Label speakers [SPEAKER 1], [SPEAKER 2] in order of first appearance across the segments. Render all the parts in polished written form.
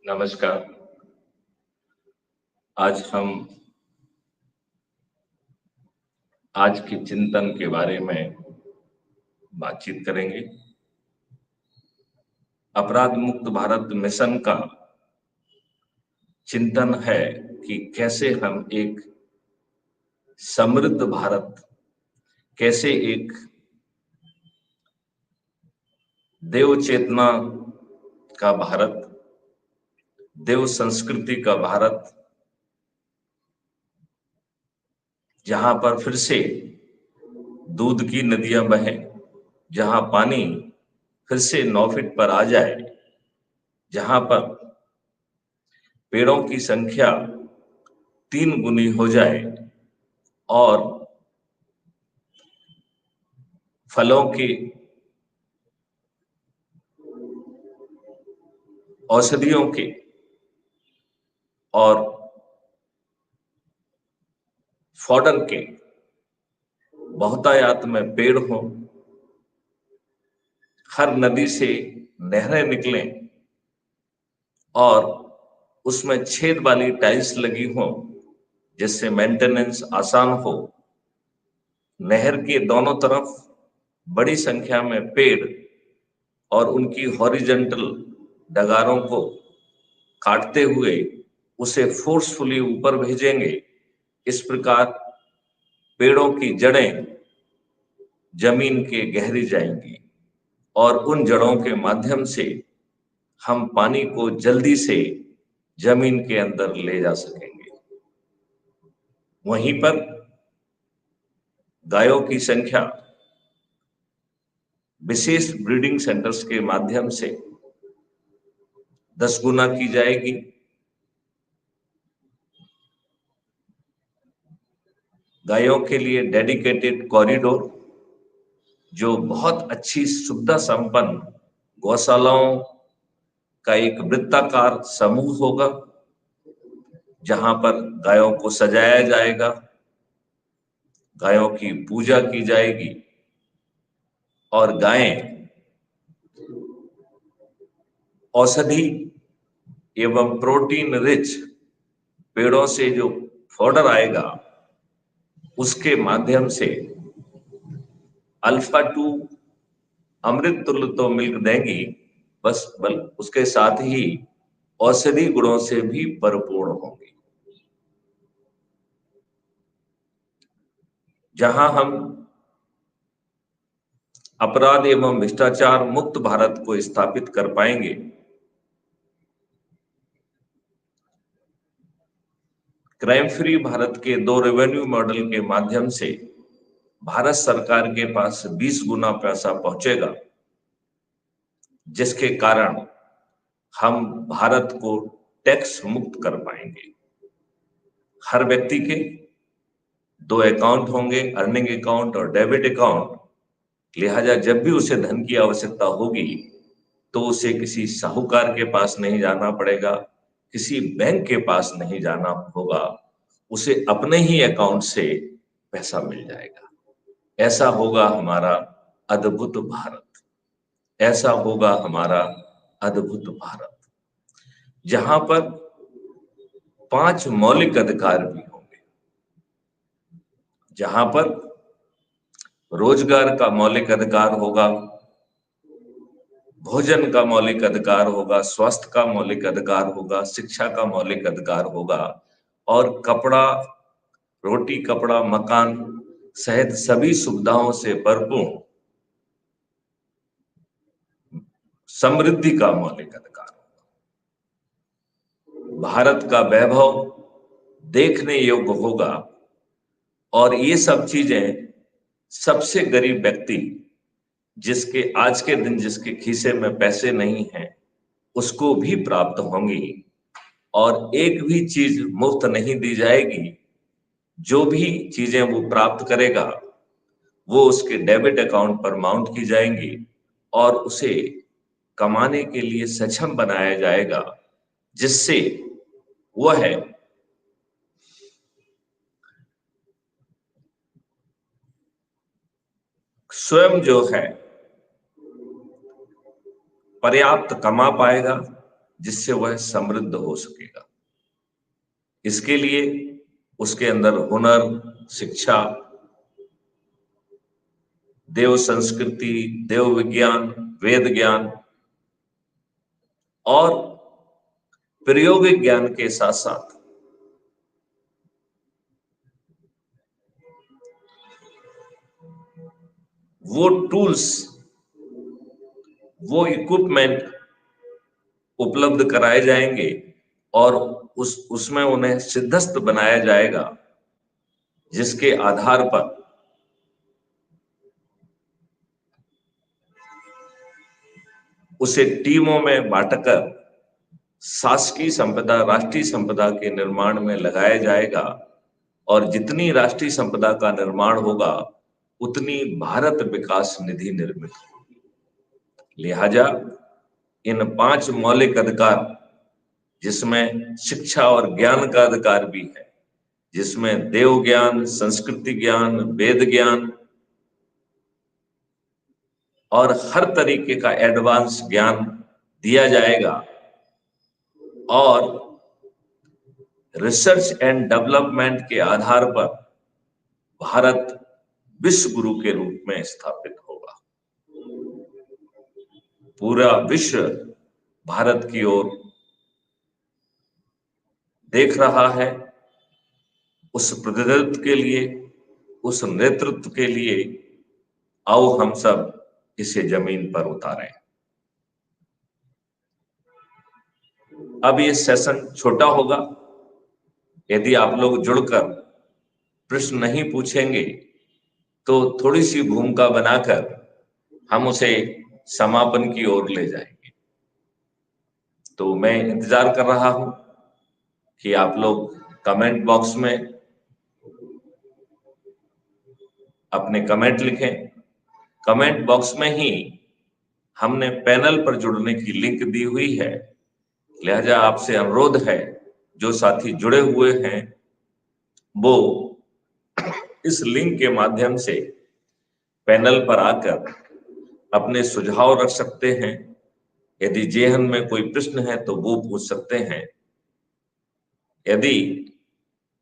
[SPEAKER 1] नमस्कार। आज हम आज के चिंतन के बारे में बातचीत करेंगे। अपराध मुक्त भारत मिशन का चिंतन है कि कैसे हम एक समृद्ध भारत, कैसे एक देव चेतना का भारत, देव संस्कृति का भारत, जहां पर फिर से दूध की नदियां बहें, जहां पानी फिर से 9 फीट पर आ जाए, जहां पर पेड़ों की संख्या 3 गुनी हो जाए और फलों की, औषधियों के और फॉडर के बहुतायत में पेड़ हों, हर नदी से नहरें निकलें और उसमें छेद वाली टाइल्स लगी हों जिससे मेंटेनेंस आसान हो। नहर के दोनों तरफ बड़ी संख्या में पेड़ और उनकी हॉरिजॉन्टल डगारों को काटते हुए उसे फोर्सफुली ऊपर भेजेंगे। इस प्रकार पेड़ों की जड़ें जमीन के गहरी जाएंगी और उन जड़ों के माध्यम से हम पानी को जल्दी से जमीन के अंदर ले जा सकेंगे। वहीं पर गायों की संख्या विशेष ब्रीडिंग सेंटर्स के माध्यम से 10 गुना की जाएगी। गायों के लिए डेडिकेटेड कॉरिडोर, जो बहुत अच्छी सुविधा संपन्न गौशालाओं का एक वृत्ताकार समूह होगा, जहां पर गायों को सजाया जाएगा, गायों की पूजा की जाएगी और गायें औषधि एवं प्रोटीन रिच पेड़ों से जो फॉडर आएगा उसके माध्यम से अल्फा 2 अमृत तुल्य तो मिल्क देंगी, बल उसके साथ ही औषधि गुणों से भी परिपूर्ण होंगी। जहां हम अपराध एवं भ्रष्टाचार मुक्त भारत को स्थापित कर पाएंगे, क्राइम फ्री भारत के 2 रेवेन्यू मॉडल के माध्यम से भारत सरकार के पास 20 गुना पैसा पहुंचेगा, जिसके कारण हम भारत को टैक्स मुक्त कर पाएंगे। हर व्यक्ति के 2 अकाउंट होंगे, अर्निंग अकाउंट और डेबिट अकाउंट। लिहाजा जब भी उसे धन की आवश्यकता होगी तो उसे किसी साहूकार के पास नहीं जाना पड़ेगा, किसी बैंक के पास नहीं जाना होगा, उसे अपने ही अकाउंट से पैसा मिल जाएगा। ऐसा होगा हमारा अद्भुत भारत, ऐसा होगा हमारा अद्भुत भारत, जहां पर 5 मौलिक अधिकार भी होंगे, जहां पर रोजगार का मौलिक अधिकार होगा, भोजन का मौलिक अधिकार होगा, स्वास्थ्य का मौलिक अधिकार होगा, शिक्षा का मौलिक अधिकार होगा और कपड़ा, रोटी कपड़ा मकान सहित सभी सुविधाओं से भरपूर समृद्धि का मौलिक अधिकार। भारत का वैभव देखने योग्य होगा और ये सब चीजें सबसे गरीब व्यक्ति, जिसके आज के दिन जिसके खीसे में पैसे नहीं हैं, उसको भी प्राप्त होंगी और एक भी चीज मुफ्त नहीं दी जाएगी। जो भी चीजें वो प्राप्त करेगा वो उसके डेबिट अकाउंट पर माउंट की जाएंगी और उसे कमाने के लिए सक्षम बनाया जाएगा, जिससे वह स्वयं जो है पर्याप्त कमा पाएगा जिससे वह समृद्ध हो सकेगा। इसके लिए उसके अंदर हुनर, शिक्षा, देव संस्कृति, देव विज्ञान, वेद ज्ञान और प्रायोगिक ज्ञान के साथ साथ वो टूल्स, वो इक्विपमेंट उपलब्ध कराए जाएंगे और उसमें उन्हें सिद्धस्त बनाया जाएगा, जिसके आधार पर उसे टीमों में बांटकर शासकीय संपदा, राष्ट्रीय संपदा के निर्माण में लगाया जाएगा। और जितनी राष्ट्रीय संपदा का निर्माण होगा उतनी भारत विकास निधि निर्मित होगी। लिहाजा इन 5 मौलिक अधिकार, जिसमें शिक्षा और ज्ञान का अधिकार भी है, जिसमें देव ज्ञान, संस्कृति ज्ञान, वेद ज्ञान और हर तरीके का एडवांस ज्ञान दिया जाएगा, और रिसर्च एंड डेवलपमेंट के आधार पर भारत विश्व गुरु के रूप में स्थापित होगा। पूरा विश्व भारत की ओर देख रहा है। उस प्रतिनिधित्व के लिए, उस नेतृत्व के लिए आओ हम सब इसे जमीन पर उतारें। अब ये सेशन छोटा होगा। यदि आप लोग जुड़कर प्रश्न नहीं पूछेंगे तो थोड़ी सी भूमिका बनाकर हम उसे समापन की ओर ले जाएंगे। तो मैं इंतजार कर रहा हूं कि आप लोग कमेंट बॉक्स में अपने कमेंट लिखें। कमेंट बॉक्स में ही हमने पैनल पर जुड़ने की लिंक दी हुई है। लिहाजा आपसे अनुरोध है, जो साथी जुड़े हुए हैं वो इस लिंक के माध्यम से पैनल पर आकर अपने सुझाव रख सकते हैं। यदि जेहन में कोई प्रश्न है तो वो पूछ सकते हैं। यदि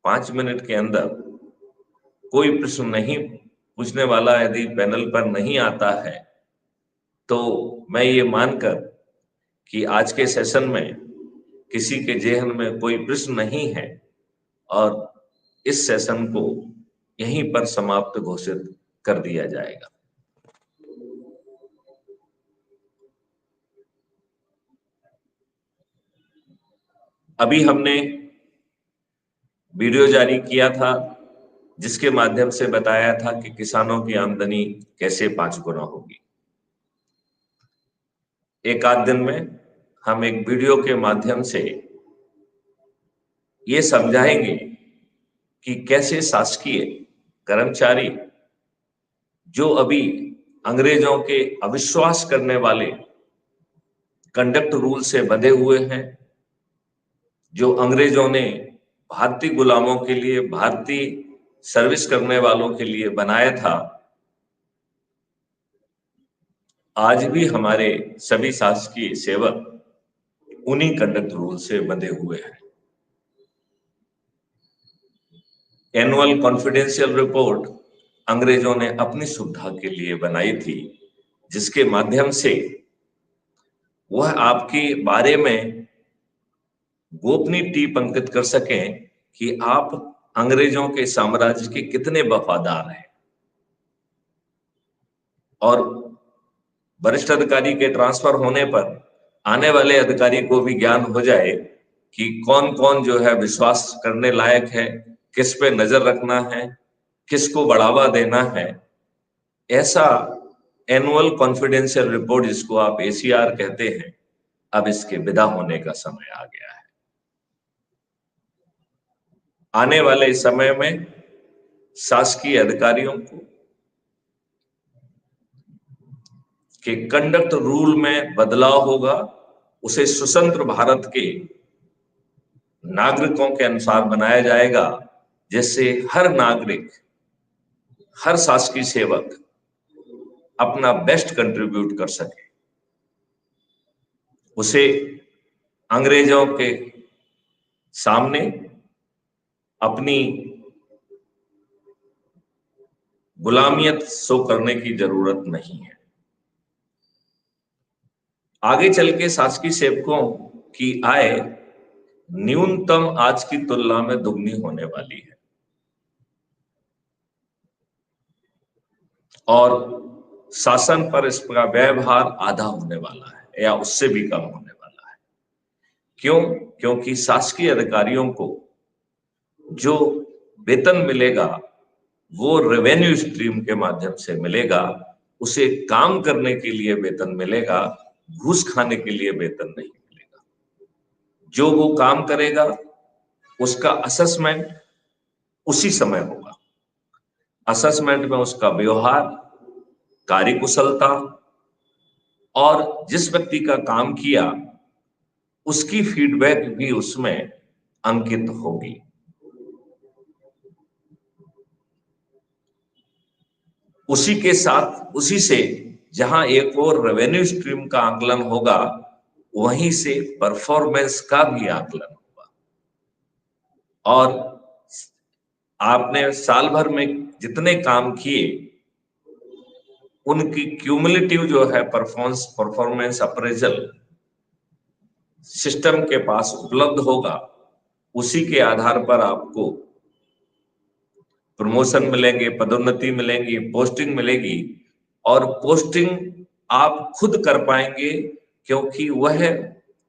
[SPEAKER 1] 5 मिनट के अंदर कोई प्रश्न नहीं पूछने वाला यदि पैनल पर नहीं आता है, तो मैं ये मानकर कि आज के सेशन में किसी के जेहन में कोई प्रश्न नहीं है और इस सेशन को यहीं पर समाप्त घोषित कर दिया जाएगा। अभी हमने वीडियो जारी किया था जिसके माध्यम से बताया था कि किसानों की आमदनी कैसे 5 गुना होगी। एक आध दिन में हम एक वीडियो के माध्यम से ये समझाएंगे कि कैसे शासकीय कर्मचारी, जो अभी अंग्रेजों के अविश्वास करने वाले कंडक्ट रूल से बंधे हुए हैं, जो अंग्रेजों ने भारतीय गुलामों के लिए, भारतीय सर्विस करने वालों के लिए बनाया था, आज भी हमारे सभी शासकीय सेवक उन्हीं कंडक्ट रूल से बंधे हुए हैं। एनुअल कॉन्फिडेंशियल रिपोर्ट अंग्रेजों ने अपनी सुविधा के लिए बनाई थी, जिसके माध्यम से वह आपके बारे में गोपनीय टिप अंकित कर सकें कि आप अंग्रेजों के साम्राज्य के कितने वफादार हैं। और वरिष्ठ अधिकारी के ट्रांसफर होने पर आने वाले अधिकारी को भी ज्ञान हो जाए कि कौन कौन जो है विश्वास करने लायक है, किस पे नजर रखना है, किसको बढ़ावा देना है। ऐसा एनुअल कॉन्फिडेंशियल रिपोर्ट, जिसको आप एसीआर कहते हैं, अब इसके विदा होने का समय आ गया है। आने वाले समय में शासकीय अधिकारियों को कि कंडक्ट रूल में बदलाव होगा, उसे स्वतंत्र भारत के नागरिकों के अनुसार बनाया जाएगा, जिससे हर नागरिक, हर शासकीय सेवक अपना बेस्ट कंट्रीब्यूट कर सके। उसे अंग्रेजों के सामने अपनी गुलामियत शो करने की जरूरत नहीं है। आगे चल के शासकीय सेवकों की आय न्यूनतम आज की तुलना में दुगनी होने वाली है और शासन पर इसका व्यवहार आधा होने वाला है या उससे भी कम होने वाला है। क्यों? क्योंकि शासकीय अधिकारियों को जो वेतन मिलेगा वो रेवेन्यू स्ट्रीम के माध्यम से मिलेगा। उसे काम करने के लिए वेतन मिलेगा, घूस खाने के लिए वेतन नहीं मिलेगा। जो वो काम करेगा उसका असेसमेंट उसी समय होगा। असेसमेंट में उसका व्यवहार, कार्यकुशलता और जिस व्यक्ति का काम किया उसकी फीडबैक भी उसमें अंकित होगी। उसी के साथ, उसी से जहां एक और रेवेन्यू स्ट्रीम का आकलन होगा, वहीं से परफॉर्मेंस का भी आकलन होगा। और आपने साल भर में जितने काम किए उनकी क्यूमुलेटिव जो है परफॉर्मेंस अप्रेजल सिस्टम के पास उपलब्ध होगा। उसी के आधार पर आपको प्रमोशन मिलेंगे, पदोन्नति मिलेंगी, पोस्टिंग मिलेगी। और पोस्टिंग आप खुद कर पाएंगे क्योंकि वह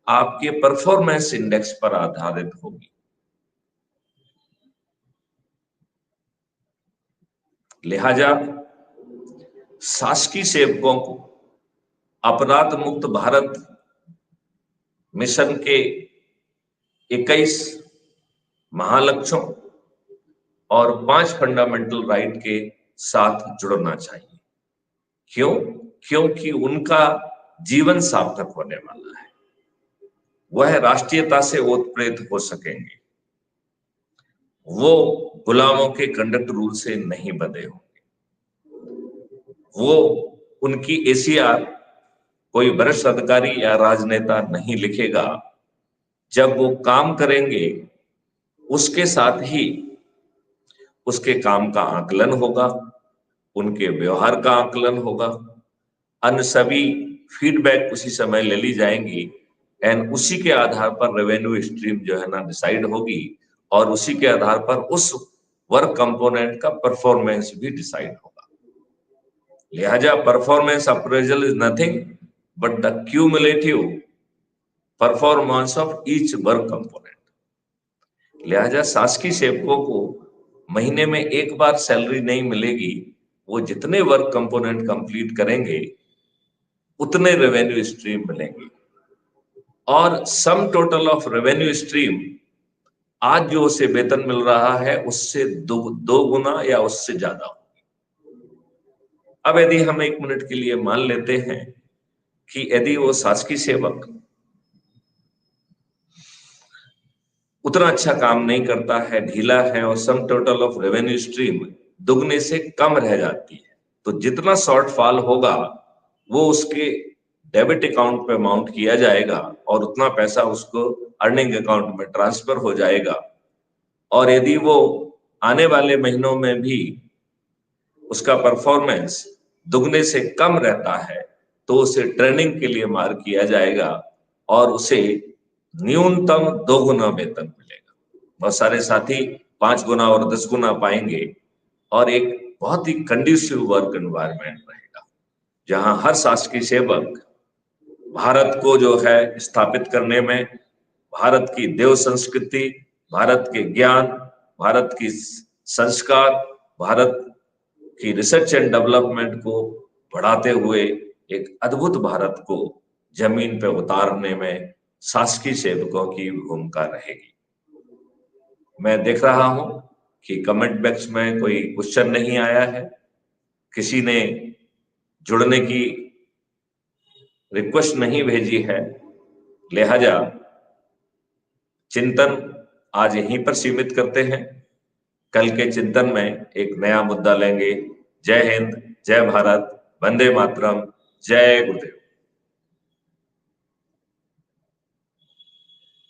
[SPEAKER 1] आपके परफॉर्मेंस इंडेक्स पर आधारित होगी। लिहाजा शासकीय सेवकों को अपराध मुक्त भारत मिशन के 21 महालक्ष्यों और 5 फंडामेंटल राइट के साथ जुड़ना चाहिए। क्यों? क्योंकि उनका जीवन सार्थक होने वाला है। वह राष्ट्रीयता से ओतप्रेत हो सकेंगे। वो गुलामों के कंडक्ट रूल से नहीं बंधे होंगे। वो उनकी एसीआर कोई वरिष्ठ अधिकारी या राजनेता नहीं लिखेगा। जब वो काम करेंगे उसके साथ ही उसके काम का आकलन होगा, उनके व्यवहार का आकलन होगा, अन्य सभी फीडबैक उसी समय ले ली जाएंगी एंड उसी के आधार पर रेवेन्यू स्ट्रीम जो है ना डिसाइड होगी और उसी के आधार पर उस वर्क कंपोनेंट का परफॉर्मेंस भी डिसाइड होगा। लिहाजा performance appraisal is nothing but the cumulative performance of each work component. लिहाजा शासकीय सेवकों को महीने में एक बार सैलरी नहीं मिलेगी। वो जितने वर्क कंपोनेंट कंप्लीट करेंगे उतने रेवेन्यू स्ट्रीम मिलेंगे और sum total of revenue stream आज जो उसे वेतन मिल रहा है उससे दो गुना या उससे ज्यादा होगी। अब यदि हम 1 मिनट के लिए मान लेते हैं कि यदि वो शासकीय सेवक उतना अच्छा काम नहीं करता है, ढीला है और sum total of revenue stream दुगने से कम रह जाती है, तो जितना शॉर्टफॉल होगा वो उसके डेबिट अकाउंट पे माउंट किया जाएगा और उतना पैसा उसको अर्निंग अकाउंट में ट्रांसफर हो जाएगा। और यदि वो आने वाले महीनों में भी उसका परफॉर्मेंस दुगने से कम रहता है तो उसे ट्रेनिंग के लिए मार्क किया जाएगा और उसे न्यूनतम 2 गुना वेतन मिलेगा। बहुत सारे साथी 5 गुना और 10 गुना पाएंगे और एक बहुत ही कंड्यूसिव वर्क एनवायरनमेंट रहेगा जहां हर शासकीय सेवक भारत को जो है स्थापित करने में, भारत की देव संस्कृति, भारत के ज्ञान, भारत की संस्कार, भारत की रिसर्च एंड डेवलपमेंट को बढ़ाते हुए एक अद्भुत भारत को जमीन पे उतारने में शासकीय सेवकों की भूमिका रहेगी। मैं देख रहा हूं कि कमेंट बॉक्स में कोई क्वेश्चन नहीं आया है, किसी ने जुड़ने की रिक्वेस्ट नहीं भेजी है। लिहाजा चिंतन आज यहीं पर सीमित करते हैं। कल के चिंतन में एक नया मुद्दा लेंगे। जय हिंद, जय भारत, वंदे मातरम, जय गुरुदेव।